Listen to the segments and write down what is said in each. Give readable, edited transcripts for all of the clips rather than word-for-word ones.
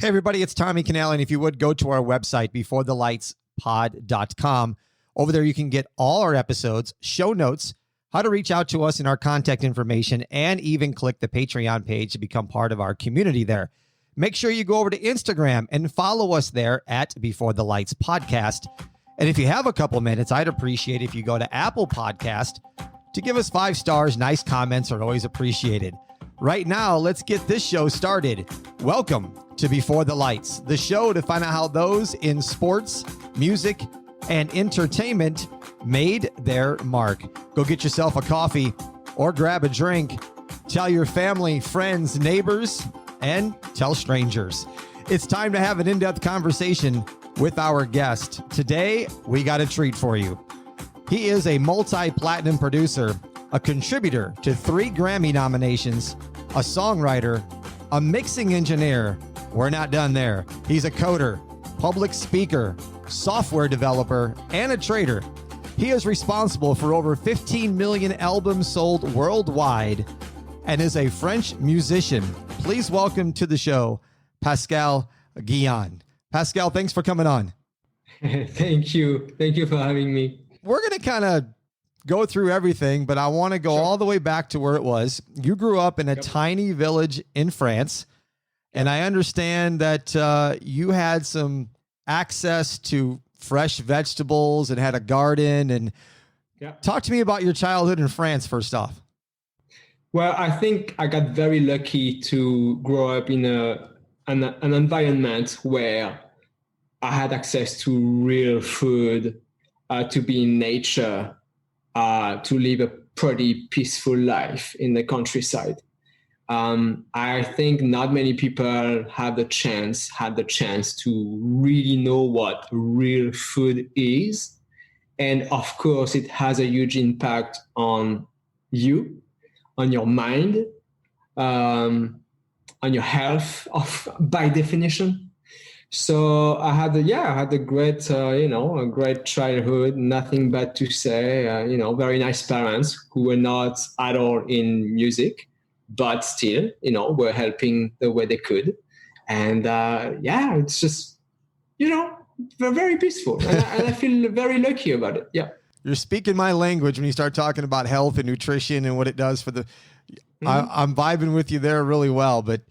Hey, everybody, it's Tommy Canale. And if you would go to our website, beforethelightspod.com. Over there, you can get all our episodes, show notes, how to reach out to us and our contact information, and even click the Patreon page to become part of our community there. Make sure you go over to Instagram and follow us there at Before the Lights Podcast. And if you have a couple minutes, I'd appreciate if you go to Apple Podcast to give us 5 stars. Nice comments are always appreciated. Right now, let's get this show started. Welcome to Before the Lights, the show to find out how those in sports, music, and entertainment made their mark. Go get yourself a coffee or grab a drink. Tell your family, friends, neighbors, and tell strangers. It's time to have an in-depth conversation with our guest. Today, we got a treat for you. He is a multi-platinum producer, a contributor to 3 Grammy nominations, a songwriter, a mixing engineer. We're not done there. He's a coder, public speaker, software developer, and a trader. He is responsible for over 15 million albums sold worldwide and is a French musician. Please welcome to the show, Pascal Guyon. Pascal, thanks for coming on. Thank you. Thank you for having me. We're going to kind of go through everything, but I want to go all the way back to where it was. You grew up in a tiny village in France, and I understand that you had some access to fresh vegetables and had a garden. And talk to me about your childhood in France, first off. Well, I think I got very lucky to grow up in an environment where I had access to real food, to be in nature, to live a pretty peaceful life in the countryside. I think not many people had the chance to really know what real food is. And of course, it has a huge impact on you, on your mind, on your health by definition. So I had a great, a great childhood, nothing bad to say, very nice parents who were not at all in music, but still, were helping the way they could. And it's just, very peaceful. And I feel very lucky about it. Yeah. You're speaking my language when you start talking about health and nutrition and what it does for the, I'm vibing with you there really well, but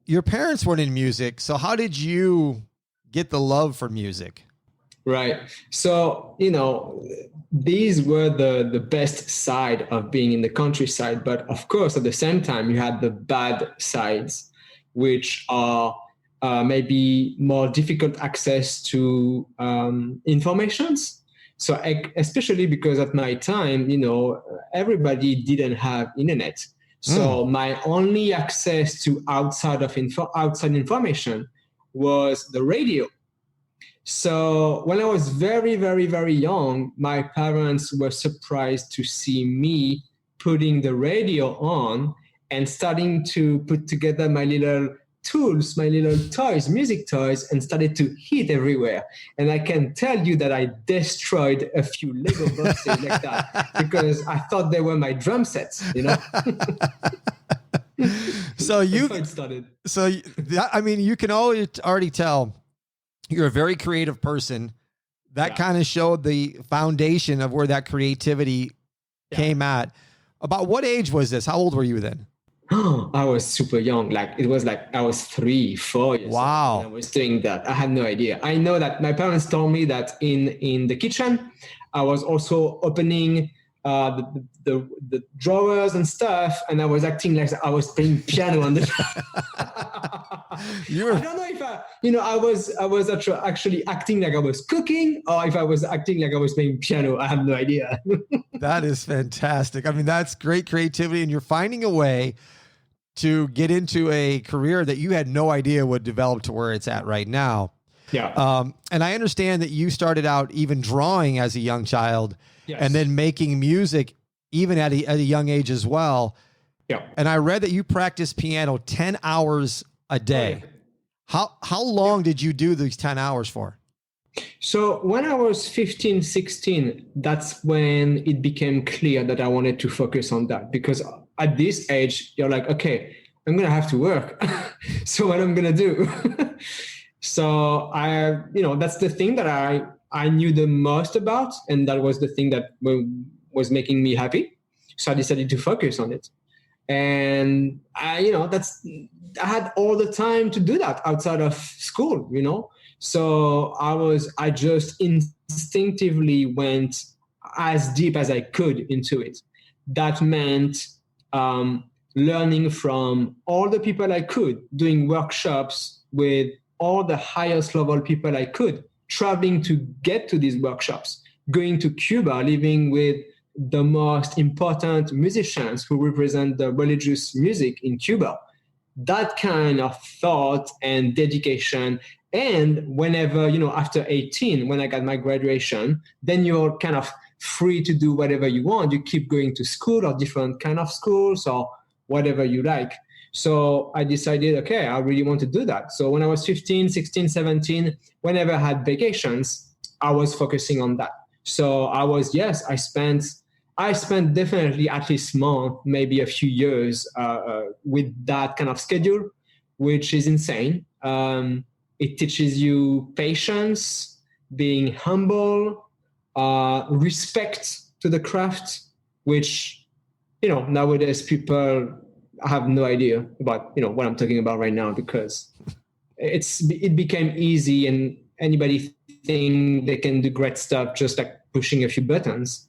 your parents weren't in music. So how did you get the love for music? Right. So, these were the best side of being in the countryside. But of course, at the same time, you had the bad sides, which are maybe more difficult access to informations. So especially because at my time, everybody didn't have internet. So my only access to outside information was the radio. So when I was very, very, very young, my parents were surprised to see me putting the radio on and starting to put together my little tools, my little toys, music toys, and started to hit everywhere. And I can tell you that I destroyed a few Lego boxes like that because I thought they were my drum sets, So you can already tell you're a very creative person. That kind of showed the foundation of where that creativity came at. About what age was this? How old were you then? I was super young. It was I was 3, 4 years Wow. old when I was doing that. I had no idea. I know that my parents told me that in the kitchen, I was also opening the drawers and stuff, and I was acting like I was playing piano on the. I don't know if I was actually acting like I was cooking, or if I was acting like I was playing piano. I have no idea. That is fantastic. I mean, that's great creativity, and you're finding a way to get into a career that you had no idea would develop to where it's at right now. Yeah. And I understand that you started out even drawing as a young child. Yes. And then making music even at a young age as well. Yeah. And I read that you practice piano 10 hours a day. Oh, yeah. How long did you do these 10 hours for? So when I was 15, 16, that's when it became clear that I wanted to focus on that, because at this age, you're like, okay, I'm going to have to work. So what I'm going to do? So that's the thing that I knew the most about. And that was the thing that was making me happy. So I decided to focus on it. And I had all the time to do that outside of school, So I just instinctively went as deep as I could into it. That meant learning from all the people I could, doing workshops with all the highest level people I could, traveling to get to these workshops, going to Cuba, living with the most important musicians who represent the religious music in Cuba. That kind of thought and dedication. And whenever, after 18, when I got my graduation, then you're kind of free to do whatever you want. You keep going to school or different kind of schools or whatever you like. So I decided, okay, I really want to do that. So when I was 15, 16, 17, whenever I had vacations, I was focusing on that. So I spent definitely at least more, maybe a few years with that kind of schedule, which is insane. It teaches you patience, being humble, respect to the craft, which, nowadays people have no idea about, what I'm talking about right now, because it became easy and anybody think they can do great stuff just like pushing a few buttons.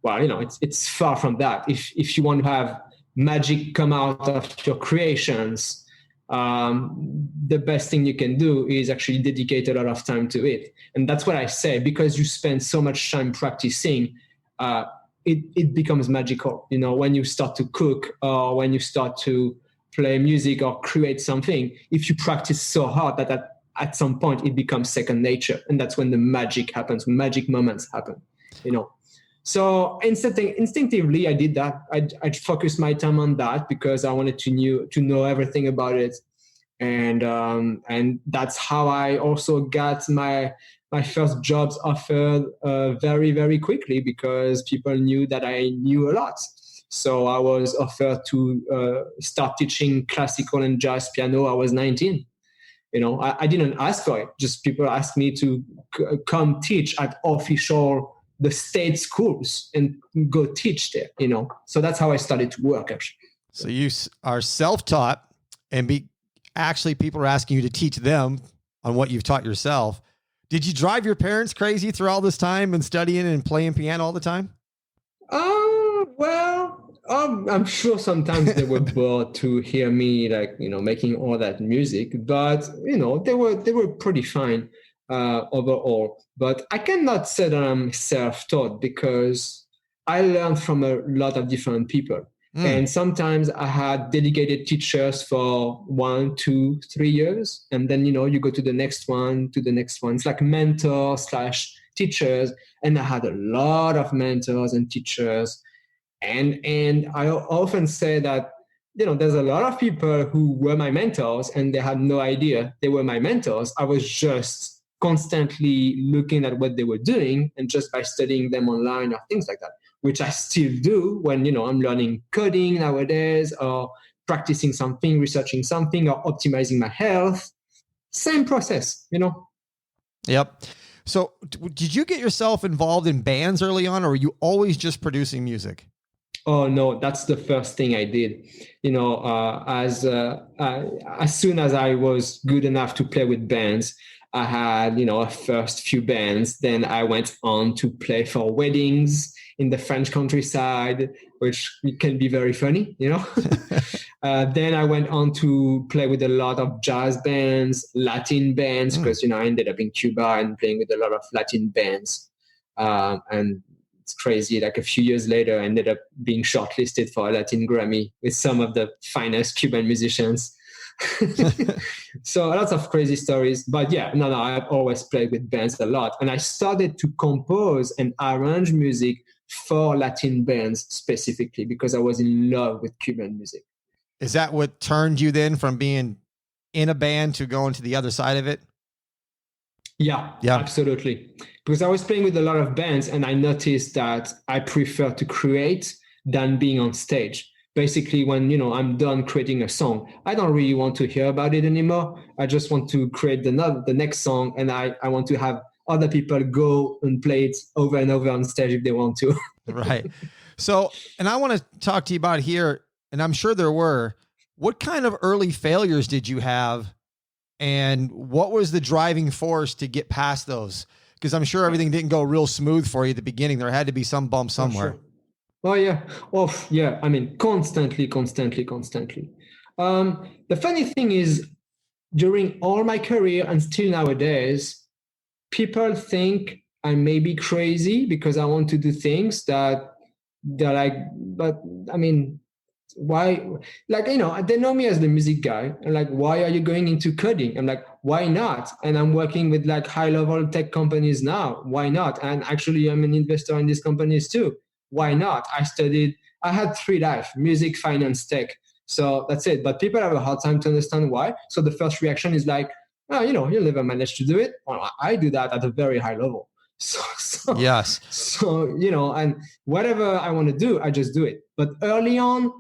Well, it's far from that. If you want to have magic come out of your creations, the best thing you can do is actually dedicate a lot of time to it. And that's what I say, because you spend so much time practicing, it becomes magical. When you start to cook or when you start to play music or create something, if you practice so hard that at some point it becomes second nature. And that's when the magic happens, magic moments happen, So instinctively, I did that. I focused my time on that because I wanted to know everything about it, and that's how I also got my first jobs offered very, very quickly, because people knew that I knew a lot. So I was offered to start teaching classical and jazz piano. I was 19. I didn't ask for it. Just people asked me to come teach at the state schools and go teach there, So that's how I started to work, actually. So you are self-taught, and actually people are asking you to teach them on what you've taught yourself. Did you drive your parents crazy through all this time and studying and playing piano all the time? I'm sure sometimes they were bored to hear me, making all that music, but, they were pretty fine overall. But I cannot say that I'm self-taught, because I learned from a lot of different people. And sometimes I had dedicated teachers for 1, 2, 3 years. And then, you go to the next one. It's like mentor/teachers. And I had a lot of mentors and teachers. And I often say that, there's a lot of people who were my mentors and they had no idea they were my mentors. I was just constantly looking at what they were doing, and just by studying them online or things like that, which I still do when, I'm learning coding nowadays, or practicing something, researching something, or optimizing my health. Same process, Yep. So did you get yourself involved in bands early on, or were you always just producing music? Oh no, that's the first thing I did. As soon as I was good enough to play with bands, I had, a first few bands. Then I went on to play for weddings in the French countryside, which can be very funny, Then I went on to play with a lot of jazz bands, Latin bands, because, I ended up in Cuba and playing with a lot of Latin bands. And it's crazy. Like a few years later, I ended up being shortlisted for a Latin Grammy with some of the finest Cuban musicians. So lots of crazy stories. But yeah, no, I've always played with bands a lot. And I started to compose and arrange music for Latin bands specifically because I was in love with Cuban music. Is that what turned you then from being in a band to going to the other side of it? Yeah, absolutely. Because I was playing with a lot of bands and I noticed that I prefer to create than being on stage. basically when, I'm done creating a song, I don't really want to hear about it anymore. I just want to create the next song, and I want to have other people go and play it over and over on stage if they want to. Right. So, and I want to talk to you about here, and I'm sure there were, what kind of early failures did you have, and what was the driving force to get past those? Because I'm sure everything didn't go real smooth for you at the beginning. There had to be some bump somewhere. Sure. Oh yeah. Oh yeah. I mean, constantly. The funny thing is, during all my career and still nowadays, people think I may be crazy because I want to do things that they're like, but I mean, why? Like, they know me as the music guy. And like, why are you going into coding? I'm like, why not? And I'm working with like high level tech companies now. Why not? And actually, I'm an investor in these companies too. Why not? I had 3 lives: music, finance, tech. So that's it. But people have a hard time to understand why. So the first reaction is like, oh, you'll never manage to do it. Well, I do that at a very high level. So yes. So, and whatever I want to do, I just do it. But early on,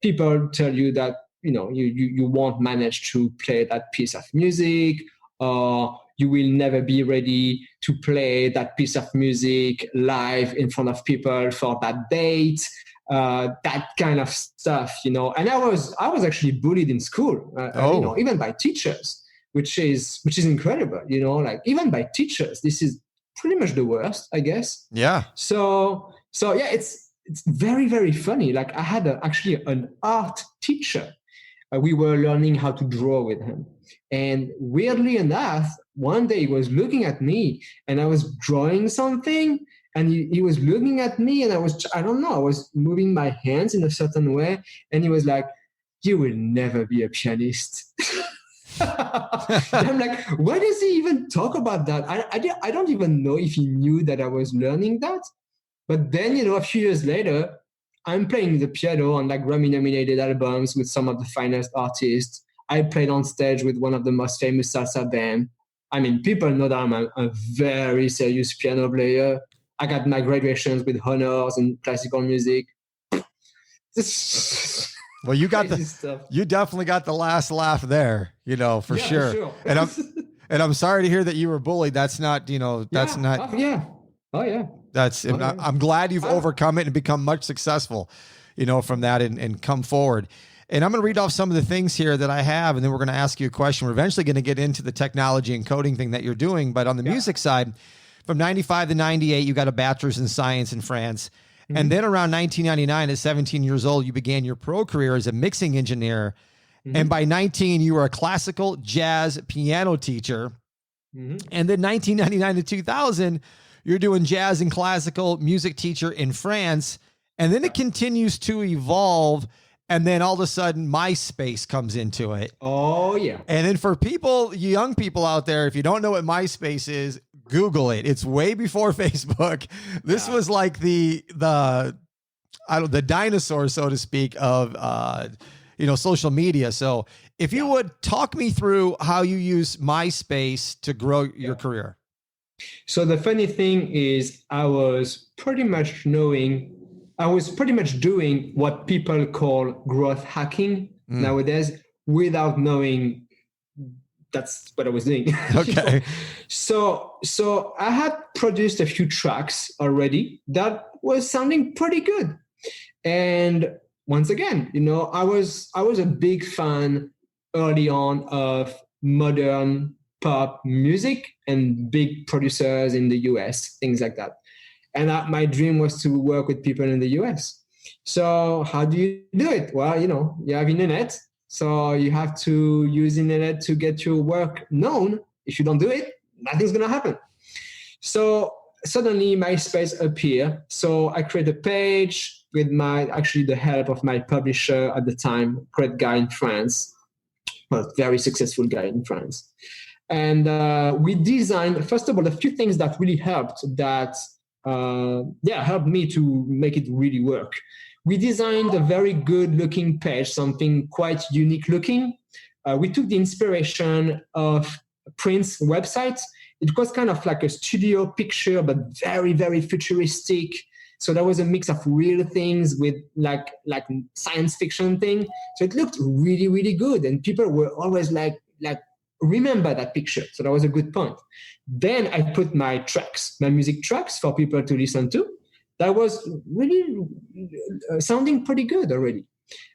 people tell you that, you won't manage to play that piece of music, or you will never be ready to play that piece of music live in front of people for that date, that kind of stuff, And I was actually bullied in school, even by teachers, which is incredible, like even by teachers. This is pretty much the worst, I guess. Yeah. So yeah, it's very, very funny. Like I had actually an art teacher. We were learning how to draw with him. And weirdly enough, one day he was looking at me and I was drawing something, and he was looking at me, and I was moving my hands in a certain way. And he was like, "You will never be a pianist." I'm like, why does he even talk about that? I don't even know if he knew that I was learning that. But then, a few years later, I'm playing the piano on like Grammy-nominated albums with some of the finest artists. I played on stage with one of the most famous salsa band. I mean, people know that I'm a very serious piano player. I got my graduations with honors in classical music. Well, you definitely got the last laugh there, for sure. And I'm sorry to hear that you were bullied. That's not, that's not. Oh yeah. I'm glad you've overcome it and become much successful, from that and come forward. And I'm going to read off some of the things here that I have, and then we're going to ask you a question. We're eventually going to get into the technology and coding thing that you're doing. But on the music side, from 95 to 98, you got a bachelor's in science in France. Mm-hmm. And then around 1999, at 17 years old, you began your pro career as a mixing engineer. Mm-hmm. And by 19, you were a classical jazz piano teacher. Mm-hmm. And then 1999 to 2000, you're doing jazz and classical music teacher in France. And then it continues to evolve. And then all of a sudden, MySpace comes into it. Oh, yeah. And then for young people out there, if you don't know what MySpace is, Google it. It's way before Facebook. This was like the dinosaur, so to speak, of social media. So if you would talk me through how you use MySpace to grow your career. So the funny thing is, I was pretty much doing what people call growth hacking nowadays, without knowing that's what I was doing. Okay. So I had produced a few tracks already that was sounding pretty good. And once again, I was a big fan early on of modern pop music and big producers in the US, things like that. And my dream was to work with people in the US. So how do you do it? Well, you have internet. So you have to use internet to get your work known. If you don't do it, nothing's going to happen. So suddenly MySpace appeared. So I created a page with the help of my publisher at the time, great guy in France, a very successful guy in France. And we designed, first of all, a few things that really helped helped me to make it really work. We designed a very good looking page, something quite unique looking. We took the inspiration of Prince's website. It was kind of like a studio picture, but very, very futuristic. So there was a mix of real things with like science fiction thing. So it looked really, really good. And people were always like, remember that picture. So that was a good point. Then I put my music tracks for people to listen to. That was really sounding pretty good already.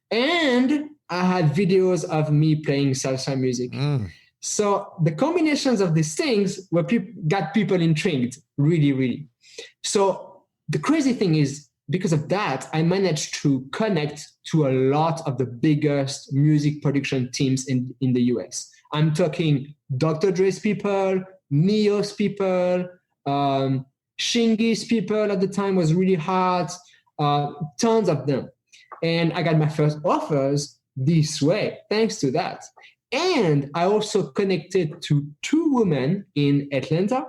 And I had videos of me playing salsa music. So the combinations of these things got people intrigued, really, really. So the crazy thing is, because of that, I managed to connect to a lot of the biggest music production teams in the US. I'm talking Dr. Dre's people, Neo's people, Shingi's people at the time was really hot, tons of them. And I got my first offers this way, thanks to that. And I also connected to 2 women in Atlanta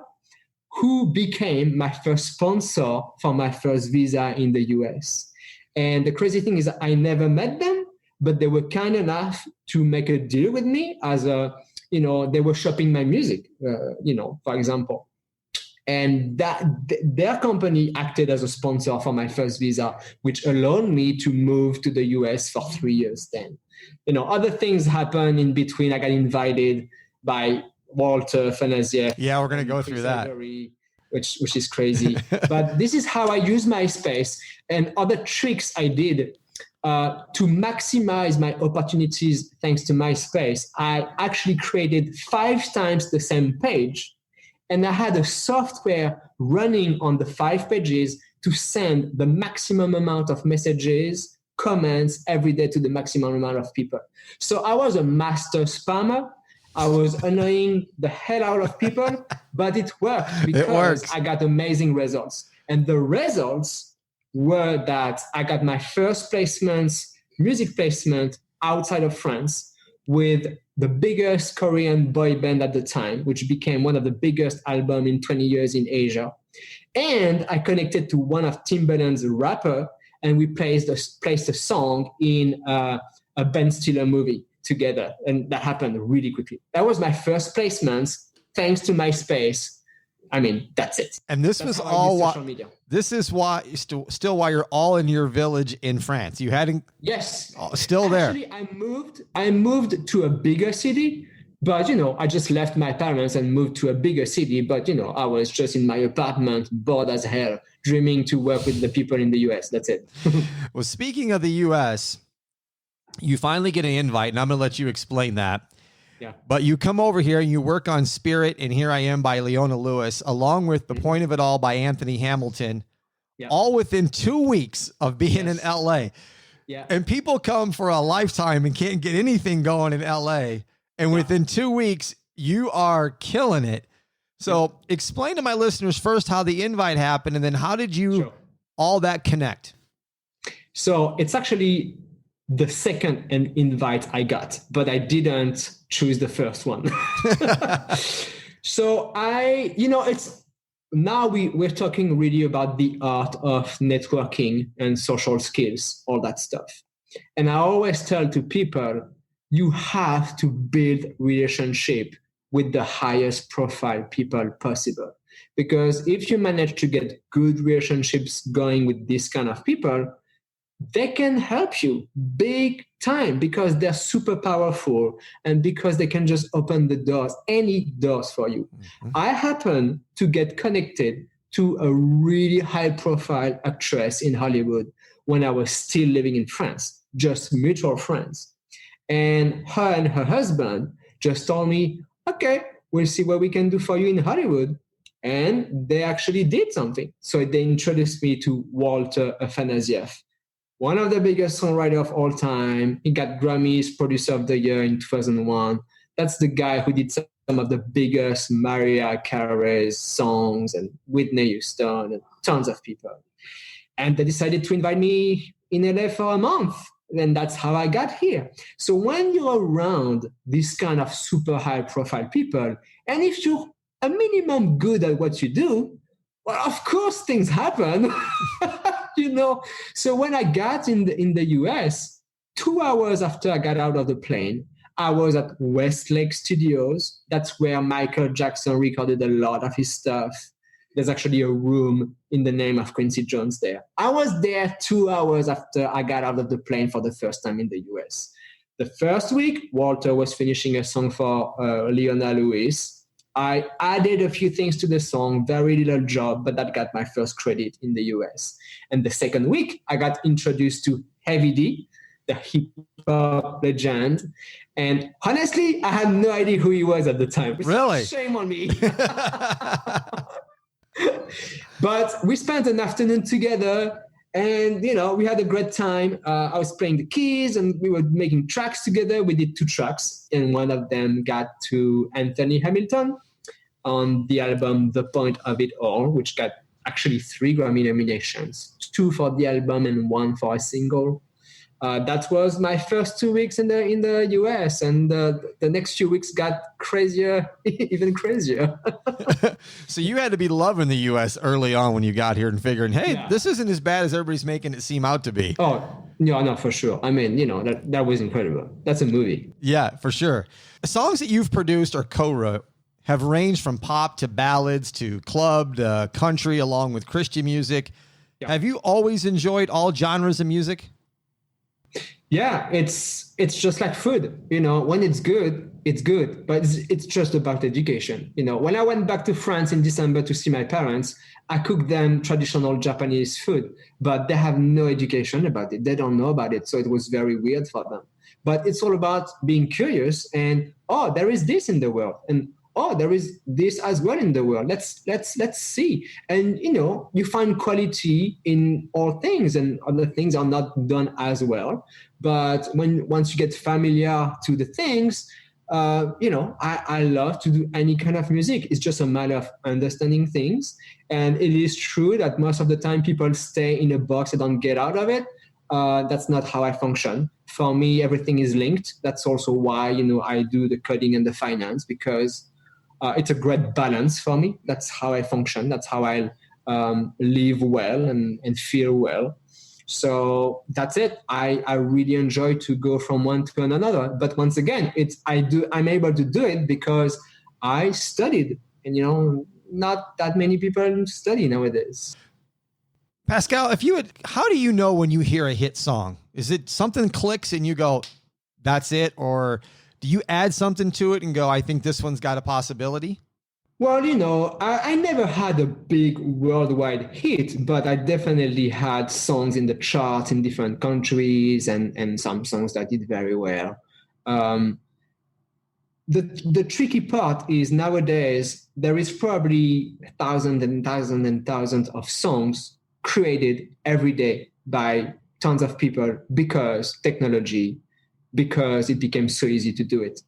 who became my first sponsor for my first visa in the US. And the crazy thing is I never met them, but they were kind enough to make a deal with me as they were shopping my music, for example. And that their company acted as a sponsor for my first visa, which allowed me to move to the US for 3 years then. Other things happened in between. I got invited by Walter Fanasieff. Yeah, we're going to go through that. Which is crazy. But this is how I use MySpace and other tricks I did to maximize my opportunities thanks to MySpace. I actually created 5 times the same page. And I had a software running on the 5 pages to send the maximum amount of messages, comments every day to the maximum amount of people. So I was a master spammer. I was annoying the hell out of people, but it worked because I got amazing results. And the results were that I got my first music placement outside of France with the biggest Korean boy band at the time, which became one of the biggest albums in 20 years in Asia. And I connected to one of Timbaland's rapper, and we placed a song in a Ben Stiller movie together. And that happened really quickly. That was my first placement, thanks to MySpace. I mean, that's it. And this was all social media. This is why still why you're all in your village in France. You hadn't. Yes. Still there. Actually, I moved to a bigger city, but I just left my parents and moved to a bigger city. But I was just in my apartment, bored as hell, dreaming to work with the people in the US. That's it. Well, speaking of the US, you finally get an invite, and I'm going to let you explain that. Yeah. But you come over here and you work on Spirit and Here I Am by Leona Lewis, along with The Point of It All by Anthony Hamilton, all within 2 weeks of being in LA. Yeah. And people come for a lifetime and can't get anything going in LA. And within 2 weeks, you are killing it. So explain to my listeners first how the invite happened, and then how did you all that connect? So it's actually the second invite I got, but I didn't choose the first one. So it's now we're talking really about the art of networking and social skills, all that stuff. And I always tell to people, you have to build relationship with the highest profile people possible. Because if you manage to get good relationships going with this kind of people, they can help you big time because they're super powerful and because they can just open the doors, any doors for you. Mm-hmm. I happen to get connected to a really high profile actress in Hollywood when I was still living in France, just mutual friends. And her husband just told me, okay, we'll see what we can do for you in Hollywood. And they actually did something. So they introduced me to Walter Fanasieff, one of the biggest songwriters of all time. He got Grammy's Producer of the Year in 2001. That's the guy who did some of the biggest Mariah Carey's songs and Whitney Houston and tons of people. And they decided to invite me in LA for a month. And that's how I got here. So when you're around this kind of super high profile people, and if you're a minimum good at what you do, well, of course things happen. So when I got in the US, 2 hours after I got out of the plane, I was at Westlake Studios. That's where Michael Jackson recorded a lot of his stuff. There's actually a room in the name of Quincy Jones there. I was there 2 hours after I got out of the plane for the first time in the US. The first week, Walter was finishing a song for Leona Lewis. I added a few things to the song, very little job, but that got my first credit in the US. And the second week, I got introduced to Heavy D, the hip hop legend. And honestly, I had no idea who he was at the time. Really? Shame on me. But we spent an afternoon together and, we had a great time. I was playing the keys and we were making tracks together. We did 2 tracks and one of them got to Anthony Hamilton on the album The Point of It All, which got actually 3 Grammy nominations, 2 for the album and 1 for a single. That was my first 2 weeks in the US, and the next few weeks got crazier, even crazier. So you had to be loving the US early on when you got here and figuring, hey, this isn't as bad as everybody's making it seem out to be. Oh, no, for sure. I mean, that was incredible. That's a movie. Yeah, for sure. The songs that you've produced or co-wrote have ranged from pop to ballads to club to country, along with Christian music. Yeah. Have you always enjoyed all genres of music? Yeah, it's just like food. When it's good, but it's just about education. When I went back to France in December to see my parents, I cooked them traditional Japanese food, but they have no education about it. They don't know about it. So it was very weird for them. But it's all about being curious and, there is this in the world. And, there is this as well in the world. Let's see. And, you find quality in all things and other things are not done as well. But once you get familiar to the things, I love to do any kind of music. It's just a matter of understanding things. And it is true that most of the time people stay in a box and don't get out of it. That's not how I function. For me, everything is linked. That's also why, I do the coding and the finance, because it's a great balance for me. That's how I function. That's how I live well and feel well. So that's it. I really enjoy to go from one to another. But once again, I'm able to do it because I studied, and not that many people study nowadays. Pascal, how do you know when you hear a hit song? Is it something clicks and you go, that's it? Or do you add something to it and go, I think this one's got a possibility? Well, I never had a big worldwide hit, but I definitely had songs in the charts in different countries and some songs that did very well. The tricky part is nowadays there is probably thousands and thousands and thousands of songs created every day by tons of people because it became so easy to do it.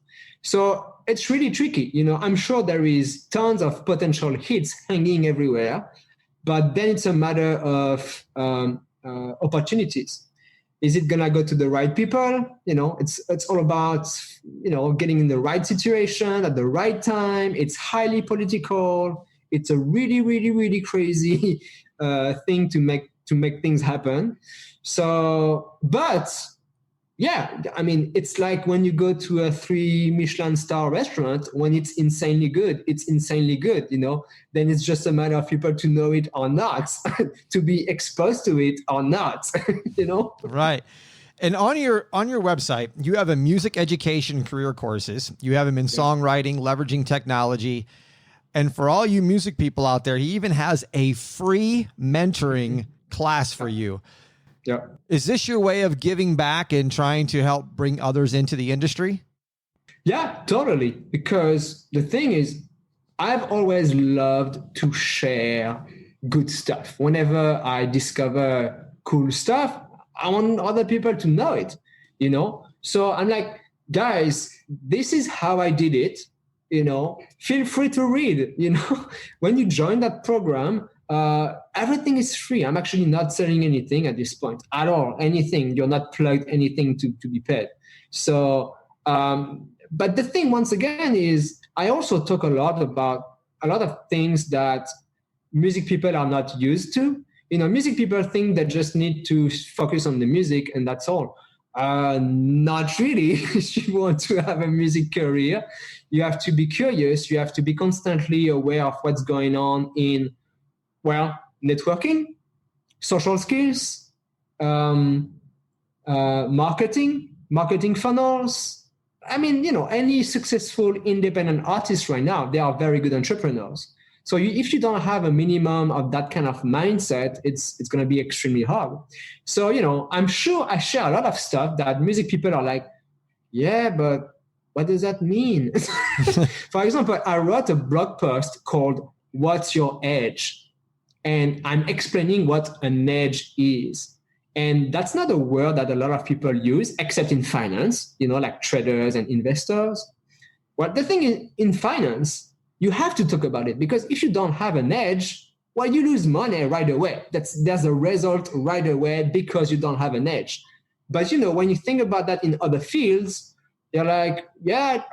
So it's really tricky. I'm sure there is tons of potential hits hanging everywhere, but then it's a matter of opportunities. Is it gonna go to the right people? It's all about getting in the right situation at the right time. It's highly political. It's a really, really, really crazy thing to make things happen. So, but yeah, I mean, it's like when you go to a 3 Michelin star restaurant, when it's insanely good, then it's just a matter of people to know it or not, to be exposed to it or not, Right. And on your website, you have a music education career courses. You have them in songwriting, leveraging technology. And for all you music people out there, he even has a free mentoring class for you. Yeah. Is this your way of giving back and trying to help bring others into the industry? Yeah, totally. Because the thing is, I've always loved to share good stuff. Whenever I discover cool stuff, I want other people to know it, So I'm like, guys, this is how I did it. Feel free to read, when you join that program, everything is free. I'm actually not selling anything at this point at all. Anything. You're not plugged anything to be paid. So, but the thing once again is I also talk a lot about a lot of things that music people are not used to. Music people think they just need to focus on the music and that's all. Not really. If you want to have a music career, you have to be curious. You have to be constantly aware of what's going on in Well, networking, social skills, marketing funnels. I mean, any successful independent artist right now, they are very good entrepreneurs. So if you don't have a minimum of that kind of mindset, it's going to be extremely hard. So, I'm sure I share a lot of stuff that music people are like, yeah, but what does that mean? For example, I wrote a blog post called "What's Your Edge?" And I'm explaining what an edge is. And that's not a word that a lot of people use, except in finance, like traders and investors. Well, the thing is, in finance, you have to talk about it, because if you don't have an edge, well, you lose money right away. There's a result right away because you don't have an edge. But when you think about that in other fields, you're like, yeah,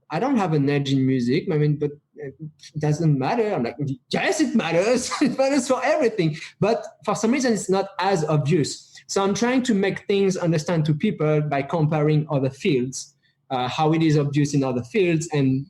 I don't have an edge in music. I mean, but it doesn't matter. I'm like, yes, it matters. It matters for everything. But for some reason, it's not as obvious. So I'm trying to make things understand to people by comparing other fields, how it is obvious in other fields, and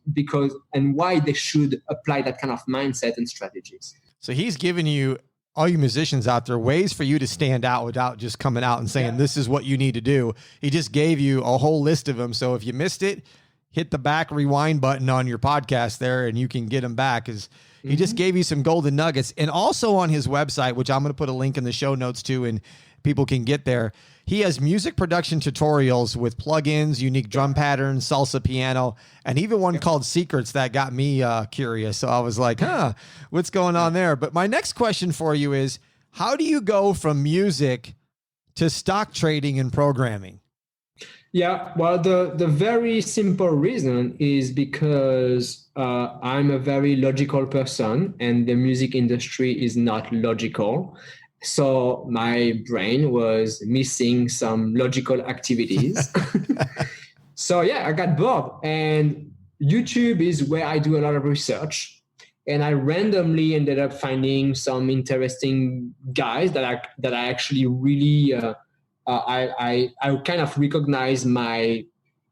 why they should apply that kind of mindset and strategies. So he's giving you, all you musicians out there, ways for you to stand out without just coming out and saying, this is what you need to do. He just gave you a whole list of them. So if you missed it, hit the back rewind button on your podcast there and you can get them back, because he just gave you some golden nuggets. And also on his website, which I'm going to put a link in the show notes to, and people can get there, he has music production tutorials with plugins, unique drum patterns, salsa piano, and even one called Secrets that got me curious. So I was like, what's going on there? But my next question for you is, how do you go from music to stock trading and programming? Yeah, well, the very simple reason is because I'm a very logical person, and the music industry is not logical. So my brain was missing some logical activities. So yeah, I got bored, and YouTube is where I do a lot of research. And I randomly ended up finding some interesting guys that I actually really I kind of recognize my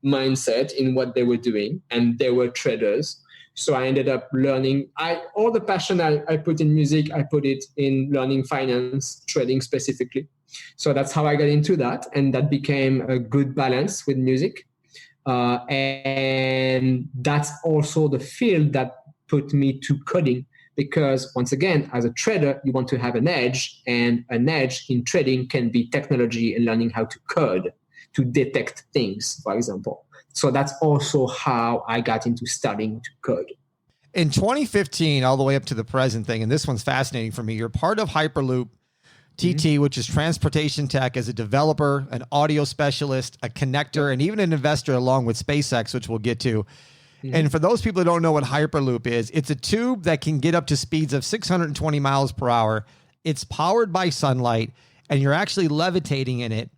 mindset in what they were doing, and they were traders. So I ended up learning. All the passion I put in music, I put it in learning finance, trading specifically. So that's how I got into that, and that became a good balance with music. And that's also the field that put me to coding, because once again, as a trader, you want to have an edge, and an edge in trading can be technology and learning how to code, to detect things, for example. So that's also how I got into studying to code. In 2015, all the way up to the present thing, and this one's fascinating for me, you're part of Hyperloop TT, which is transportation tech, as a developer, an audio specialist, a connector, and even an investor along with SpaceX, which we'll get to. And for those people who don't know what Hyperloop is, it's a tube that can get up to speeds of 620 miles per hour. It's powered by sunlight, and you're actually levitating in it.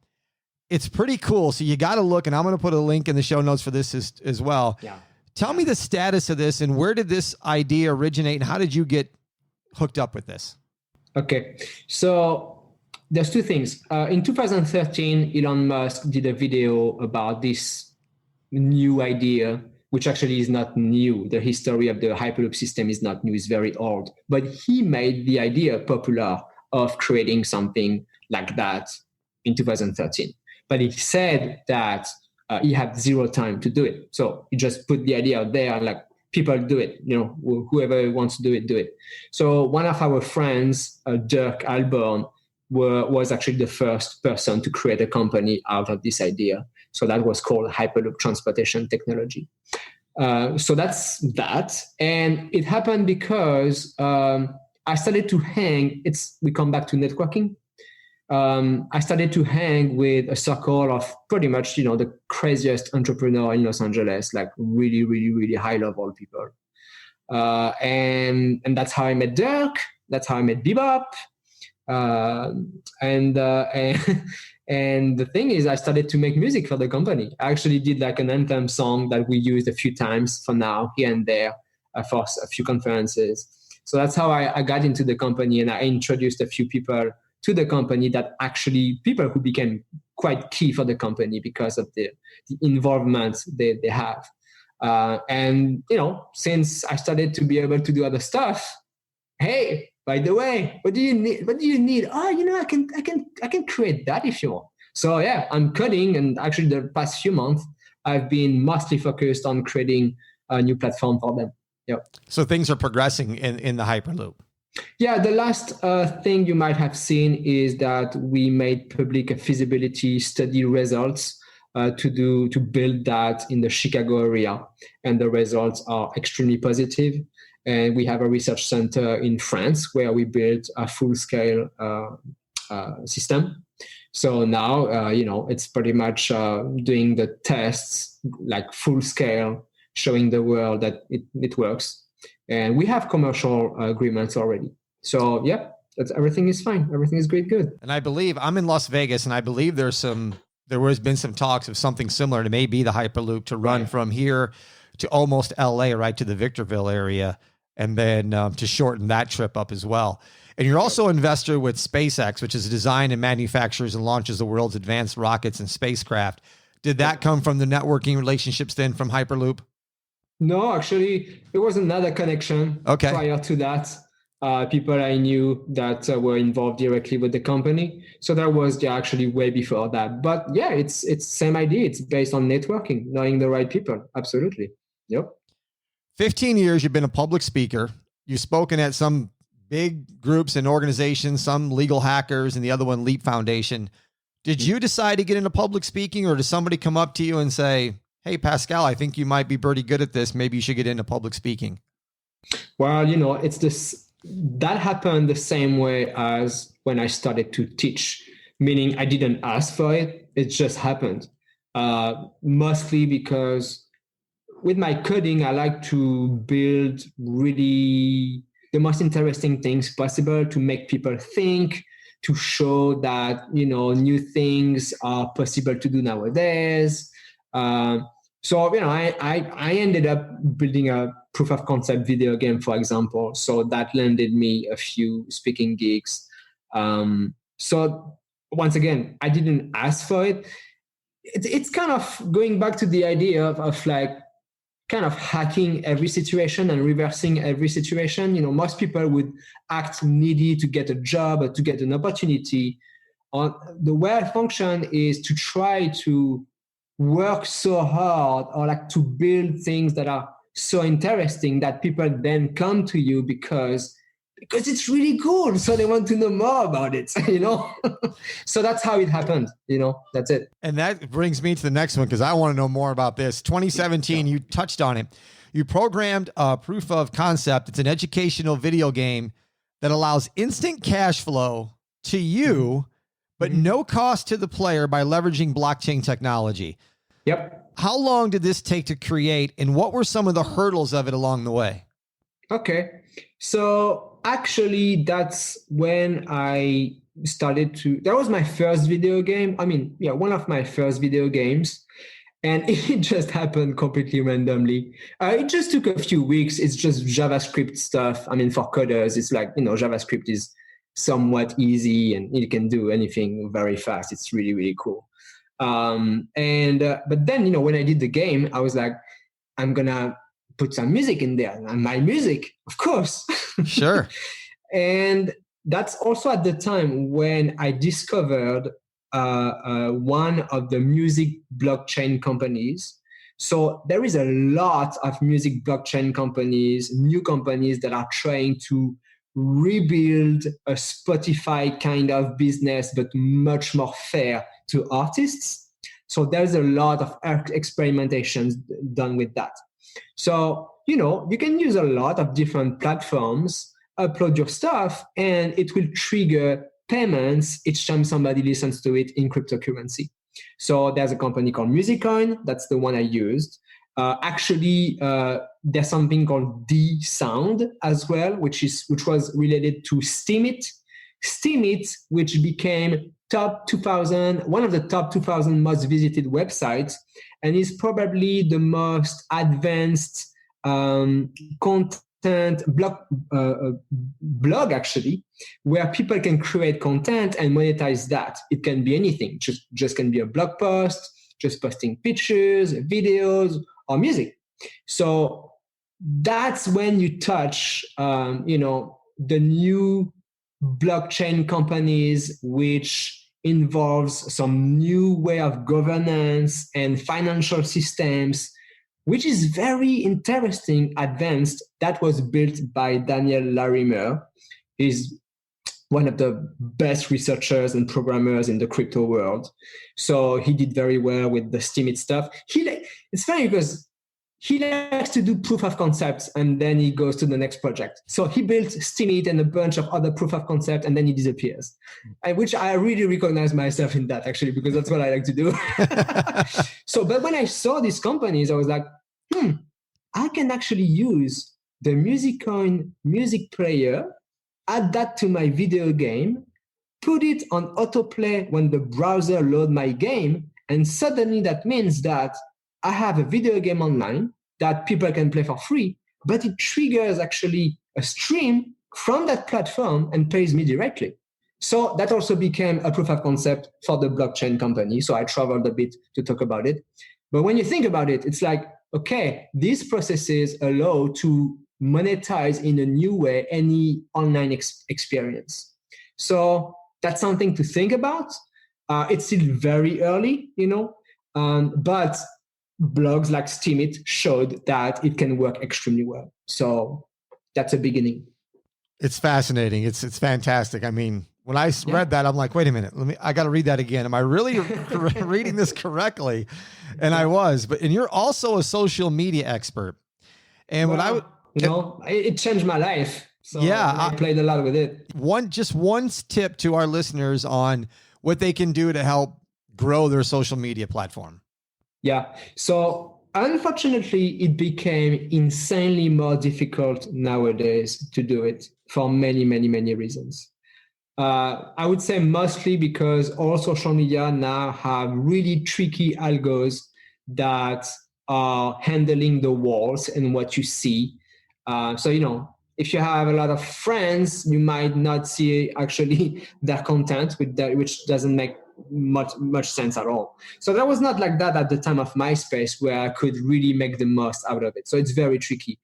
It's pretty cool. So you got to look, and I'm going to put a link in the show notes for this as well. Yeah. Tell me the status of this, and where did this idea originate, and how did you get hooked up with this? Okay. So there's two things. In 2013, Elon Musk did a video about this new idea, which actually is not new. The history of the Hyperloop system is not new, it's very old. But he made the idea popular of creating something like that in 2013. But he said that he had zero time to do it. So he just put the idea out there, and like, people do it, whoever wants to do it, do it. So one of our friends, Dirk Alborn, was actually the first person to create a company out of this idea. So that was called Hyperloop Transportation Technology. So that's that. And it happened because I started to hang. We come back to networking. I started to hang with a circle of pretty much, the craziest entrepreneur in Los Angeles, like really, really, really high level people. And that's how I met Dirk. That's how I met Bebop. And the thing is, I started to make music for the company. I actually did like an anthem song that we used a few times for now, here and there, for a few conferences. So that's how I got into the company, and I introduced a few people to the company, that actually people who became quite key for the company because of the involvement they have. And, since I started to be able to do other stuff, hey, by the way, what do you need? What do you need? Oh, I can create that if you want. So yeah, I'm coding, and actually the past few months, I've been mostly focused on creating a new platform for them. Yep. So things are progressing in the Hyperloop. Yeah, the last thing you might have seen is that we made public a feasibility study results to build that in the Chicago area, and the results are extremely positive. And we have a research center in France where we built a full-scale system. So now, it's pretty much doing the tests like full-scale, showing the world that it works. And we have commercial agreements already. So yeah, everything is fine. Everything is good. And I believe I'm in Las Vegas, and I believe there has been some talks of something similar to maybe the Hyperloop to run from here to almost LA, right to the Victorville area, and then to shorten that trip up as well. And you're also an investor with SpaceX, which is design and manufactures and launches the world's advanced rockets and spacecraft. Did that come from the networking relationships then from Hyperloop? No, actually, there was another connection prior to that. People I knew that were involved directly with the company. So that was actually way before that. But yeah, it's same idea. It's based on networking, knowing the right people. Absolutely. Yep. 15 years, you've been a public speaker. You've spoken at some big groups and organizations, some Legal Hackers and the other one, Leap Foundation. Did you decide to get into public speaking, or did somebody come up to you and say, hey, Pascal, I think you might be pretty good at this. Maybe you should get into public speaking? Well, it's this, that happened the same way as when I started to teach, meaning I didn't ask for it. It just happened. Mostly because with my coding, I like to build really the most interesting things possible to make people think, to show that, new things are possible to do nowadays. So, I ended up building a proof of concept video game, for example. So that landed me a few speaking gigs. So once again, I didn't ask for it. It's kind of going back to the idea of like kind of hacking every situation and reversing every situation. Most people would act needy to get a job or to get an opportunity. The way I function is to try to work so hard, or like to build things that are so interesting that people then come to you because it's really cool. So they want to know more about it, So that's how it happened, that's it. And that brings me to the next one, because I want to know more about this. 2017, you touched on it. You programmed a proof of concept. It's an educational video game that allows instant cash flow to you, but no cost to the player by leveraging blockchain technology. Yep. How long did this take to create, and what were some of the hurdles of it along the way? Okay. So actually, that's when I started that was my first video game. One of my first video games. And it just happened completely randomly. It just took a few weeks. It's just JavaScript stuff. For coders, it's like, JavaScript is somewhat easy and you can do anything very fast. It's really, really cool. But then, when I did the game, I was like, I'm going to put some music in there, and my music, of course. Sure. And that's also at the time when I discovered one of the music blockchain companies. So there is a lot of music blockchain companies, new companies that are trying to rebuild a Spotify kind of business, but much more fair to artists. So there's a lot of experimentations done with that. So, you can use a lot of different platforms, upload your stuff, and it will trigger payments each time somebody listens to it in cryptocurrency. So there's a company called Musicoin. That's the one I used. There's something called D-Sound as well, which was related to Steemit. Steemit, which became one of the top 2,000 most visited websites, and is probably the most advanced content blog actually, where people can create content and monetize that. It can be anything. Just can be a blog post, just posting pictures, videos, or music. So that's when you touch, the new blockchain companies, which involves some new way of governance and financial systems, which is very interesting, advanced, that was built by Daniel Larimer. He's one of the best researchers and programmers in the crypto world. So he did very well with the Steemit stuff. It's funny because he likes to do proof of concepts and then he goes to the next project. So he built Steemit and a bunch of other proof of concept and then he disappears. Which I really recognize myself in that, actually, because that's what I like to do. But when I saw these companies, I was like, I can actually use the Musicoin music player, add that to my video game, put it on autoplay when the browser loads my game, and suddenly that means that I have a video game online that people can play for free, but it triggers actually a stream from that platform and pays me directly. So that also became a proof of concept for the blockchain company. So I traveled a bit to talk about it. But when you think about it, it's like, okay, these processes allow to monetize in a new way any online experience. So that's something to think about. It's still very early, but blogs like Steemit showed that it can work extremely well. So that's a beginning. It's fascinating. It's fantastic. I mean, when I read that, I'm like, wait a minute, I got to read that again. Am I really reading this correctly? And I was, and you're also a social media expert. And it changed my life. So yeah, I played a lot with it. One tip to our listeners on what they can do to help grow their social media platform. Yeah. So unfortunately, it became insanely more difficult nowadays to do it for many, many, many reasons. I would say mostly because all social media now have really tricky algos that are handling the walls and what you see. If you have a lot of friends, you might not see actually their content, which doesn't make much sense at all. So that was not like that at the time of MySpace, where I could really make the most out of it. So it's very tricky.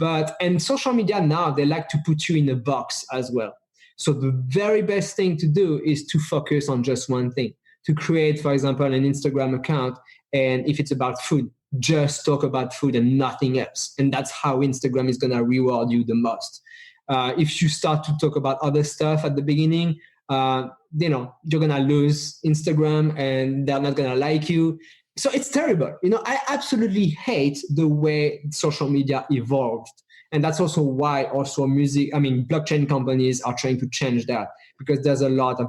And social media now, they like to put you in a box as well. So the very best thing to do is to focus on just one thing. To create, for example, an Instagram account, and if it's about food, just talk about food and nothing else. And that's how Instagram is going to reward you the most. If you start to talk about other stuff at the beginning, you're going to lose Instagram and they're not going to like you. So it's terrible. I absolutely hate the way social media evolved. And that's also why blockchain companies are trying to change that, because there's a lot of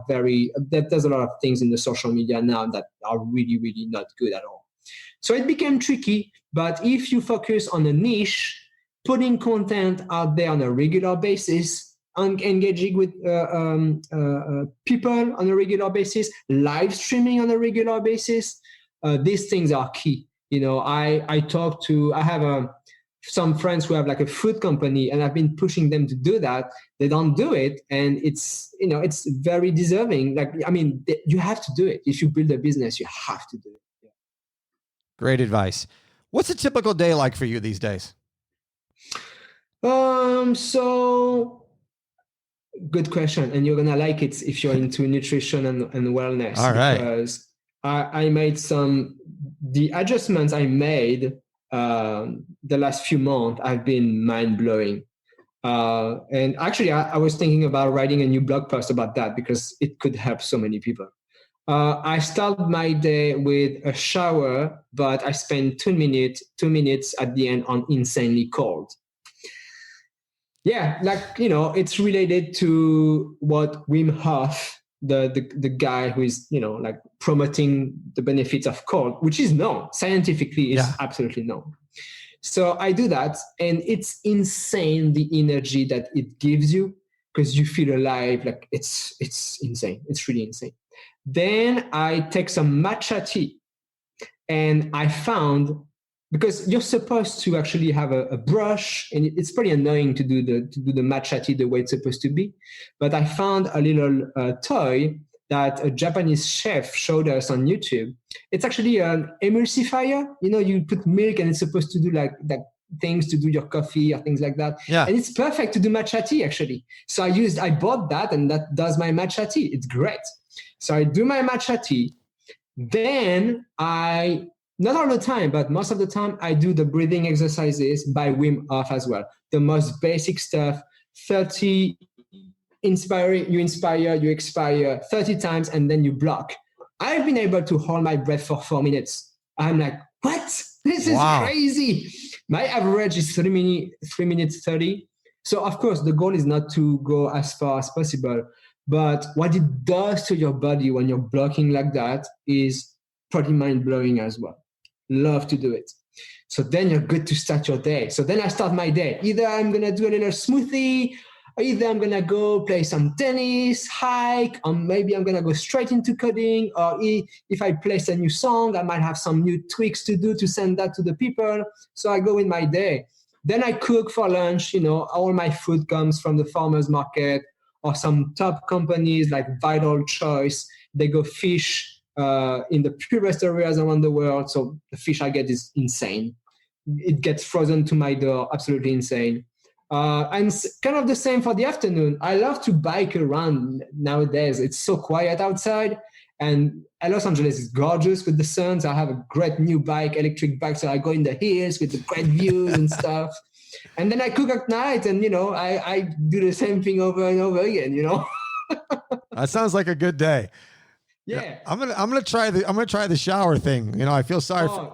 things in the social media now that are really, really not good at all. So it became tricky, but if you focus on a niche, putting content out there on a regular basis, engaging with people on a regular basis, live streaming on a regular basis, these things are key. I have some friends who have like a food company, and I've been pushing them to do that. They don't do it, and it's very deserving. You have to do it. If you build a business, you have to do it. Yeah. Great advice. What's a typical day like for you these days? So good question, and you're gonna like it if you're into nutrition and wellness. All right. Because I made the adjustments I made the last few months have been mind-blowing. And actually, I was thinking about writing a new blog post about that because it could help so many people. I start my day with a shower, but I spend 2 minutes at the end on insanely cold. Yeah, it's related to what Wim Hof, the guy who is, promoting the benefits of cold, which is known scientifically, is absolutely known. So I do that, and it's insane the energy that it gives you, because you feel alive. Like it's insane. It's really insane. Then I take some matcha tea, and I found, because you're supposed to actually have a brush, and it's pretty annoying to do the matcha tea the way it's supposed to be. But I found a little toy that a Japanese chef showed us on YouTube. It's actually an emulsifier. You put milk, and it's supposed to do like things to do your coffee or things like that. Yeah. And it's perfect to do matcha tea, actually. So I bought that, and that does my matcha tea. It's great. So I do my matcha tea. Then not all the time, but most of the time, I do the breathing exercises by Wim Hof as well. The most basic stuff, 30 you inspire, you expire 30 times, and then you block. I've been able to hold my breath for 4 minutes. I'm like, what? This is crazy. My average is 3 minutes 30. So of course, the goal is not to go as far as possible, but what it does to your body when you're blocking like that is pretty mind-blowing as well. Love to do it. So then you're good to start your day. So then I start my day. Either I'm going to do a little smoothie, either I'm going to go play some tennis, hike, or maybe I'm going to go straight into coding. Or if I place a new song, I might have some new tweaks to do to send that to the people. So I go in my day. Then I cook for lunch. All my food comes from the farmer's market or some top companies like Vital Choice. They go fish in the purest areas around the world. So the fish I get is insane. It gets frozen to my door, absolutely insane. And kind of the same for the afternoon. I love to bike around nowadays. It's so quiet outside, and Los Angeles is gorgeous with the sun. So I have a great new electric bike. So I go in the hills with the great views and stuff. And then I cook at night, and I do the same thing over and over again. That sounds like a good day. Yeah. I'm gonna try the shower thing. I feel sorry.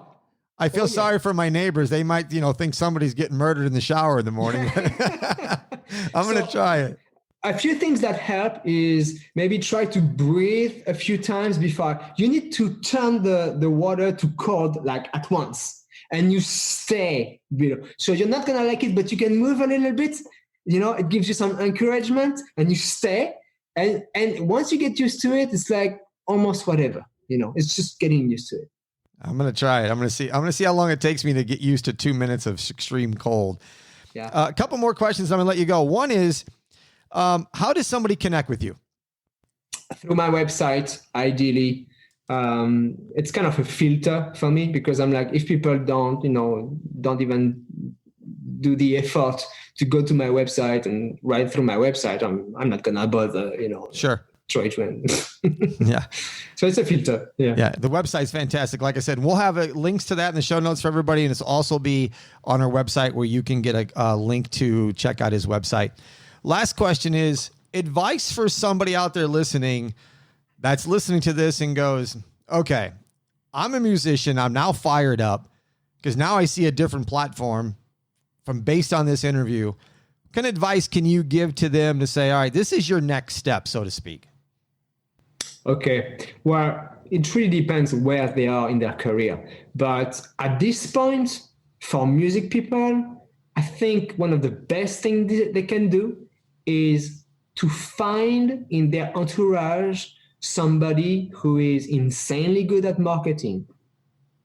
I feel sorry for my neighbors. They might, think somebody's getting murdered in the shower in the morning. I'm going to try it. A few things that help is maybe try to breathe a few times before. You need to turn the water to cold like at once, and you stay below. So you're not going to like it, but you can move a little bit. It gives you some encouragement, and you stay. And once you get used to it, it's like almost whatever. It's just getting used to it. I'm going to try it. I'm going to see how long it takes me to get used to 2 minutes of extreme cold. Yeah. A couple more questions. I'm going to let you go. One is, how does somebody connect with you? Through my website, ideally. It's kind of a filter for me, because I'm like, if people don't even do the effort to go to my website and write through my website, I'm not going to bother, Sure. Yeah. So it's a filter. Yeah. Yeah. The website's fantastic. Like I said, we'll have links to that in the show notes for everybody. And it's also be on our website where you can get a link to check out his website. Last question is advice for somebody out there listening that's listening to this and goes, okay, I'm a musician. I'm now fired up because now I see a different platform based on this interview. What kind of advice can you give to them to say, all right, this is your next step, so to speak? Okay. Well, it really depends where they are in their career. But at this point, for music people, I think one of the best things they can do is to find in their entourage somebody who is insanely good at marketing.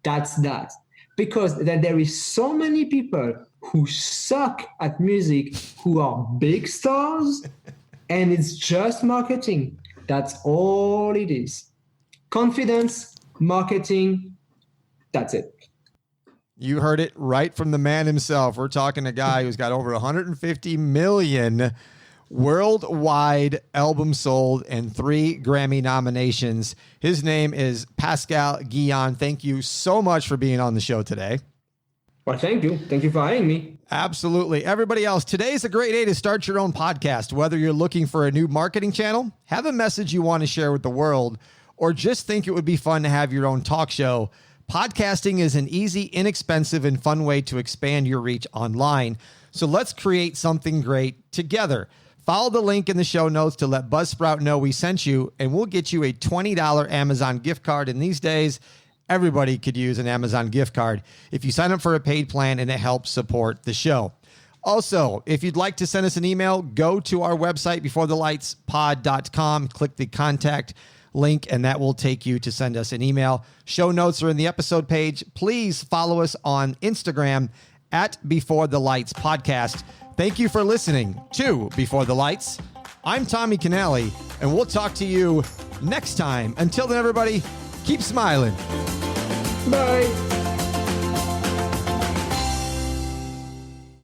That's that. Because there is so many people who suck at music who are big stars, and it's just marketing. That's all it is. Confidence, marketing, that's it. You heard it right from the man himself. We're talking a guy who's got over 150 million worldwide albums sold and 3 Grammy nominations. His name is Pascal Guyon. Thank you so much for being on the show today. Well, thank you. Thank you for having me. Absolutely. Everybody else, today's a great day to start your own podcast. Whether you're looking for a new marketing channel, have a message you want to share with the world, or just think it would be fun to have your own talk show, podcasting is an easy, inexpensive, and fun way to expand your reach online. So let's create something great together. Follow the link in the show notes to let Buzzsprout know we sent you, and we'll get you a $20 Amazon gift card. And these days, everybody could use an Amazon gift card if you sign up for a paid plan, and it helps support the show. Also, if you'd like to send us an email, go to our website, beforethelightspod.com, click the contact link, and that will take you to send us an email. Show notes are in the episode page. Please follow us on Instagram at Before the Lights Podcast. Thank you for listening to Before the Lights. I'm Tommy Canale, and we'll talk to you next time. Until then, everybody, keep smiling. Bye.